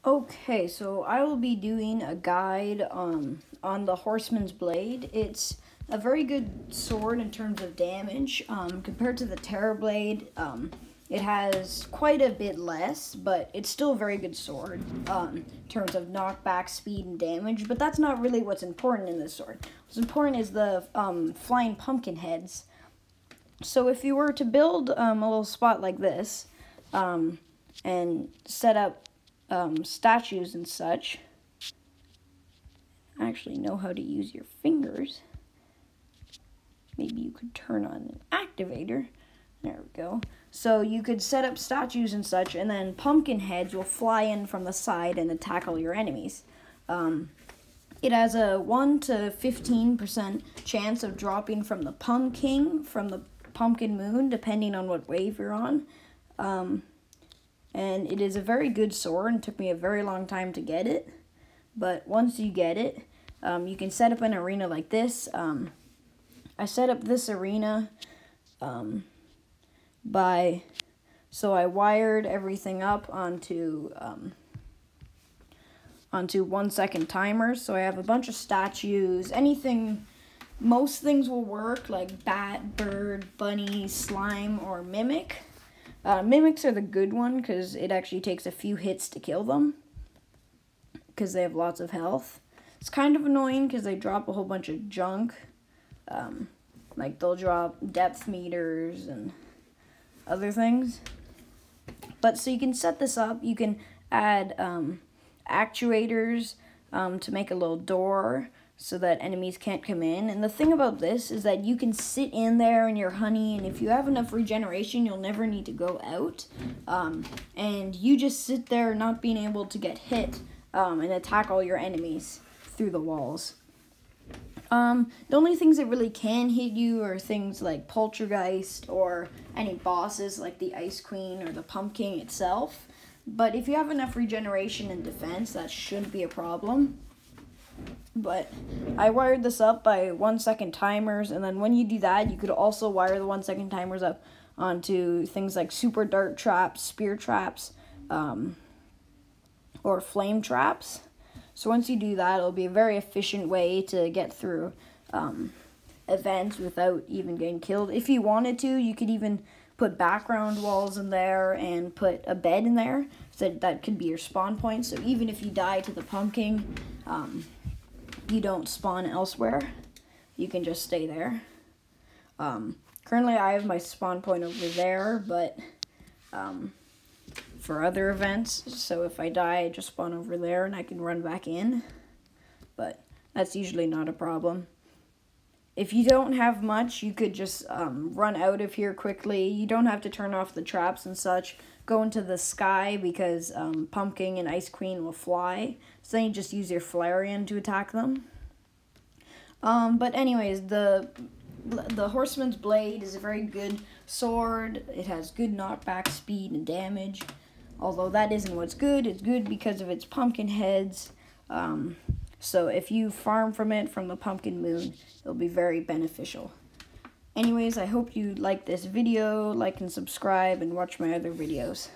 Okay, so I will be doing a guide on the Horseman's Blade. It's a very good sword in terms of damage. Compared to the Terror Blade, it has quite a bit less, but it's still a very good sword in terms of knockback, speed, and damage. But that's not really what's important in this sword. What's important is the flying pumpkin heads. So if you were to build a little spot like this and set up statues and such, actually know how to use your fingers. Maybe you could turn on an activator. There we go. So you could set up statues and such, and then pumpkin heads will fly in from the side and attack all your enemies. It has a 1 to 15% chance of dropping from the pumpkin moon, depending on what wave you're on. And it is a very good sword, and took me a very long time to get it. But once you get it, you can set up an arena like this. I set up this arena so I wired everything up onto 1 second timers. So I have a bunch of statues, most things will work, like bat, bird, bunny, slime, or mimic. Mimics are the good one because it actually takes a few hits to kill them because they have lots of health. It's kind of annoying because they drop a whole bunch of junk. Like they'll drop depth meters and other things. But so you can set this up. You can add actuators to make a little door so that enemies can't come in. And the thing about this is that you can sit in there in your honey, and if you have enough regeneration, you'll never need to go out. And you just sit there not being able to get hit and attack all your enemies through the walls. The only things that really can hit you are things like Poltergeist or any bosses like the Ice Queen or the Pumpkin itself. But if you have enough regeneration and defense, that shouldn't be a problem. But I wired this up by 1 second timers, and then when you do that, you could also wire the 1 second timers up onto things like super dart traps, spear traps, or flame traps. So once you do that, it'll be a very efficient way to get through events without even getting killed. If you wanted to, you could even put background walls in there and put a bed in there, so that could be your spawn point. So even if you die to the pumpkin, you don't spawn elsewhere. You can just stay there. Currently, I have my spawn point over there, but for other events, so if I die, I just spawn over there and I can run back in. But that's usually not a problem. If you don't have much, you could just run out of here quickly. You don't have to turn off the traps and such. Go into the sky because Pumpkin and Ice Queen will fly. So then you just use your Flareon to attack them. But anyways, the Horseman's Blade is a very good sword. It has good knockback, speed, and damage. Although that isn't what's good. It's good because of its pumpkin heads. So if you farm from the pumpkin moon, it'll be very beneficial. Anyways, I hope you like this video, like and subscribe, and watch my other videos.